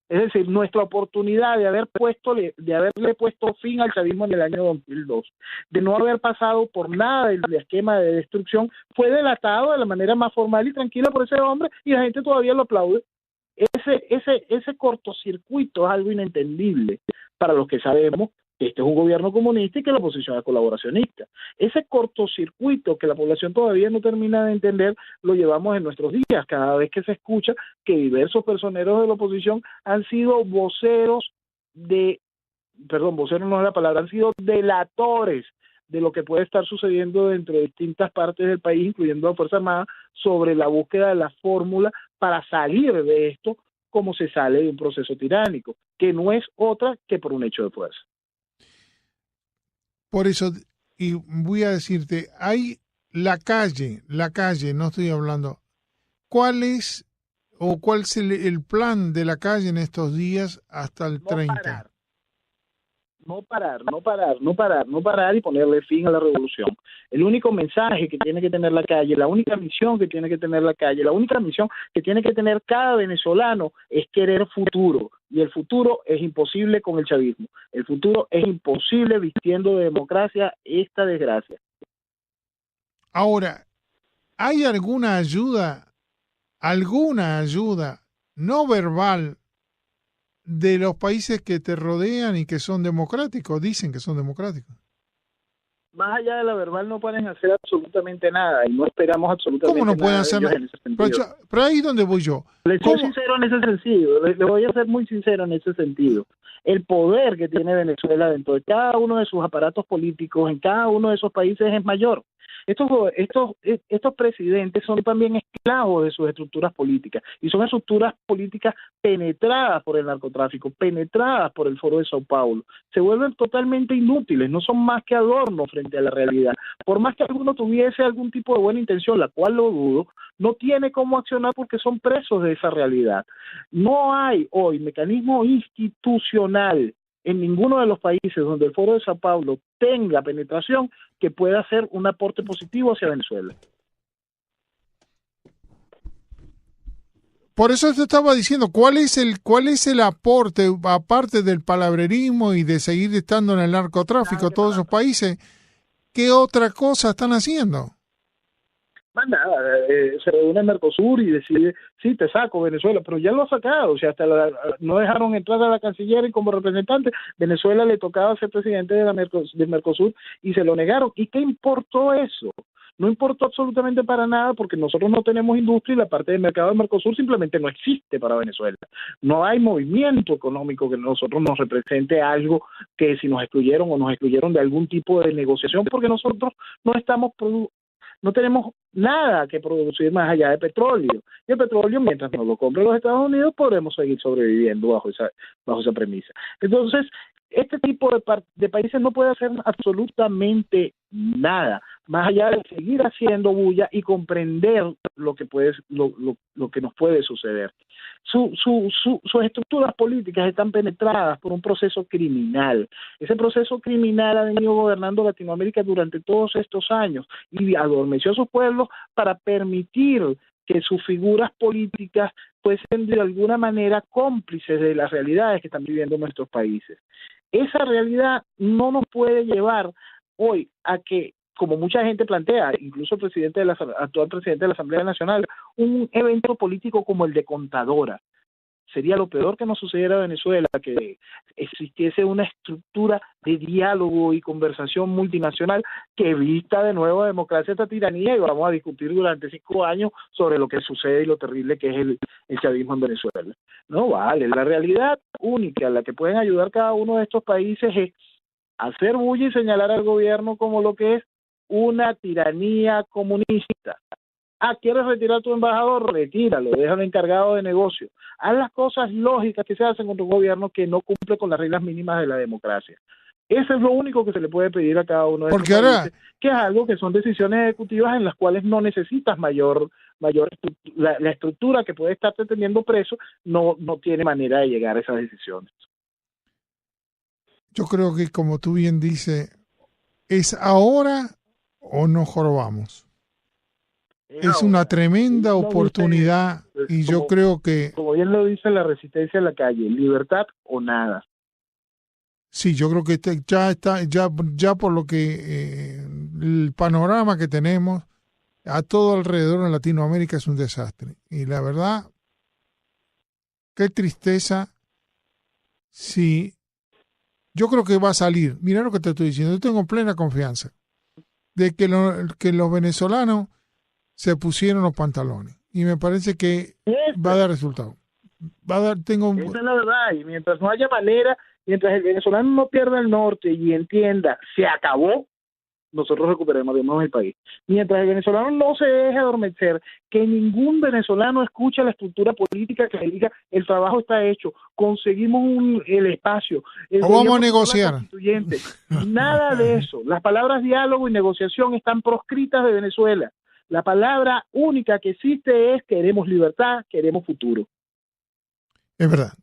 Es decir, nuestra oportunidad de haberle puesto fin al chavismo en el año 2002, de no haber pasado por nada del esquema de destrucción, fue delatado de la manera más formal y tranquila por ese hombre y la gente todavía lo aplaude. Ese cortocircuito es algo inentendible para los que sabemos que este es un gobierno comunista y que la oposición es colaboracionista. Ese cortocircuito que la población todavía no termina de entender lo llevamos en nuestros días, cada vez que se escucha que diversos personeros de la oposición han sido voceros no es la palabra, han sido delatores de lo que puede estar sucediendo dentro de distintas partes del país, incluyendo la Fuerza Armada, sobre la búsqueda de la fórmula para salir de esto como se sale de un proceso tiránico, que no es otra que por un hecho de fuerza. Por eso, y voy a decirte, hay la calle, no estoy hablando. ¿Cuál es el plan de la calle en estos días hasta el 30? No parar y ponerle fin a la revolución. El único mensaje que tiene que tener la calle, la única misión que tiene que tener la calle, la única misión que tiene que tener cada venezolano es querer futuro. Y el futuro es imposible con el chavismo. El futuro es imposible vistiendo de democracia esta desgracia. Ahora, ¿hay alguna ayuda no verbal de los países que te rodean y que son democráticos? Dicen que son democráticos. Más allá de la verbal no pueden hacer absolutamente nada y no esperamos absolutamente nada. ¿Cómo no pueden nada hacer de ellos nada? En ese sentido. Pero ahí es donde voy yo. Les soy sincero en ese sentido, le voy a ser muy sincero en ese sentido. El poder que tiene Venezuela dentro de cada uno de sus aparatos políticos, en cada uno de esos países es mayor. Estos presidentes son también esclavos de sus estructuras políticas y son estructuras políticas penetradas por el narcotráfico, penetradas por el Foro de Sao Paulo. Se vuelven totalmente inútiles, no son más que adornos frente a la realidad. Por más que alguno tuviese algún tipo de buena intención, la cual lo dudo, no tiene cómo accionar porque son presos de esa realidad. No hay hoy mecanismo institucional en ninguno de los países donde el Foro de Sao Paulo tenga penetración que pueda hacer un aporte positivo hacia Venezuela. Por eso te estaba diciendo, ¿cuál es el aporte, aparte del palabrerismo y de seguir estando en el narcotráfico, todos esos países, qué otra cosa están haciendo? Más nada, se reúne el Mercosur y decide, sí, te saco Venezuela, pero ya lo ha sacado, o sea, no dejaron entrar a la canciller y como representante, Venezuela le tocaba ser presidente del Mercosur y se lo negaron. ¿Y qué importó eso? No importó absolutamente para nada porque nosotros no tenemos industria y la parte del mercado del Mercosur simplemente no existe para Venezuela. No hay movimiento económico que nosotros nos represente algo que si nos excluyeron o nos excluyeron de algún tipo de negociación porque nosotros no tenemos nada que producir más allá de petróleo. Y el petróleo, mientras nos lo compren los Estados Unidos, podremos seguir sobreviviendo bajo esa premisa. Entonces, este tipo de países no puede hacer absolutamente nada, más allá de seguir haciendo bulla y comprender lo que nos puede suceder. Sus estructuras políticas están penetradas por un proceso criminal. Ese proceso criminal ha venido gobernando Latinoamérica durante todos estos años y adormeció a sus pueblos para permitir que sus figuras políticas fuesen de alguna manera cómplices de las realidades que están viviendo nuestros países. Esa realidad no nos puede llevar hoy a que, como mucha gente plantea, incluso el actual presidente de la Asamblea Nacional, un evento político como el de Contadora. Sería lo peor que nos sucediera a Venezuela, que existiese una estructura de diálogo y conversación multinacional que vista de nuevo a democracia esta tiranía y vamos a discutir durante 5 años sobre lo que sucede y lo terrible que es el chavismo en Venezuela. No vale, la realidad única, la que pueden ayudar cada uno de estos países es hacer bulla y señalar al gobierno como lo que es una tiranía comunista. ¿Quieres retirar tu embajador? Retíralo, déjalo encargado de negocio. Haz las cosas lógicas que se hacen con tu gobierno que no cumple con las reglas mínimas de la democracia. Eso es lo único que se le puede pedir a cada uno de estos países, que es algo que son decisiones ejecutivas en las cuales no necesitas la estructura que puede estarte teniendo preso, no tiene manera de llegar a esas decisiones. Yo creo que, como tú bien dices, es ahora o nos jorobamos. Es una tremenda oportunidad y yo creo que... Como bien lo dice la resistencia en la calle, libertad o nada. Sí, yo creo que ya por lo que el panorama que tenemos a todo alrededor en Latinoamérica es un desastre. Y la verdad, qué tristeza si... Yo creo que va a salir. Mira lo que te estoy diciendo. Yo tengo plena confianza de que, que los venezolanos se pusieron los pantalones. Y me parece que va a dar resultado. Va a dar, Esa es la verdad. Y mientras no haya manera, mientras el venezolano no pierda el norte y entienda, se acabó, nosotros recuperaremos el país. Mientras el venezolano no se deje adormecer, que ningún venezolano escuche la estructura política que le diga el trabajo está hecho, conseguimos el espacio. O vamos a negociar. Nada de eso. Las palabras diálogo y negociación están proscritas de Venezuela. La palabra única que existe es queremos libertad, queremos futuro. Es verdad.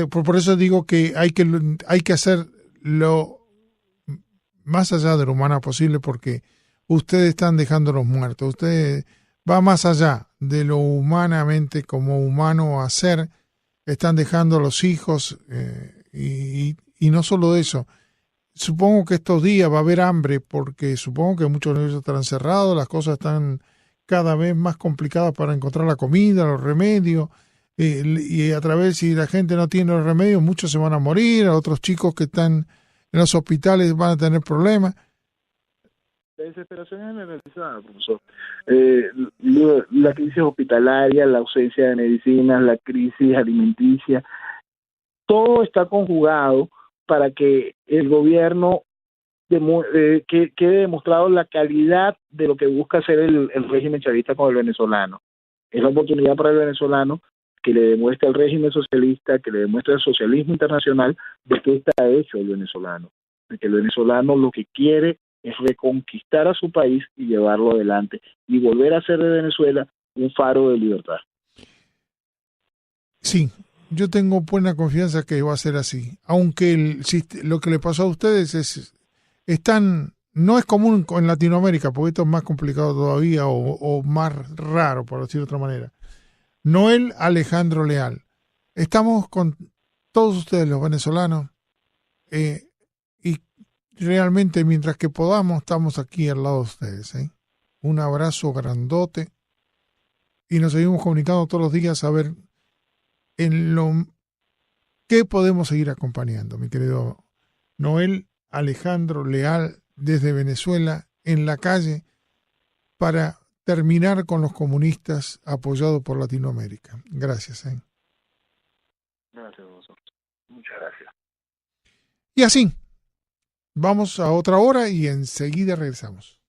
Por eso digo que hay que hacer lo más allá de lo humano posible, porque ustedes están dejando los muertos. Ustedes va más allá de lo humanamente como humano hacer. Están dejando a los hijos y no solo eso. Supongo que estos días va a haber hambre, porque supongo que muchos negocios estarán cerrados, las cosas están cada vez más complicadas para encontrar la comida, los remedios, y a través, si la gente no tiene los remedios, muchos se van a morir, a otros chicos que están en los hospitales van a tener problemas. La desesperación es generalizada, profesor. La crisis hospitalaria, la ausencia de medicinas, la crisis alimenticia, todo está conjugado para que el gobierno quede demostrado la calidad de lo que busca hacer el régimen chavista con el venezolano. Es la oportunidad para el venezolano que le demuestre al régimen socialista, que le demuestre al socialismo internacional de qué está hecho el venezolano. De que el venezolano lo que quiere es reconquistar a su país y llevarlo adelante y volver a hacer de Venezuela un faro de libertad. Sí, yo tengo buena confianza que va a ser así. Aunque lo que le pasó a ustedes no es común en Latinoamérica, porque esto es más complicado todavía o más raro, por decirlo de otra manera. Noel Alejandro Leal. Estamos con todos ustedes, los venezolanos, y realmente mientras que podamos, estamos aquí al lado de ustedes. Un abrazo grandote y nos seguimos comunicando todos los días a ver qué podemos seguir acompañando, mi querido Noel Alejandro Leal, desde Venezuela, en la calle, para terminar con los comunistas apoyados por Latinoamérica. Gracias. Gracias a vosotros. Muchas gracias. Y así, vamos a otra hora y enseguida regresamos.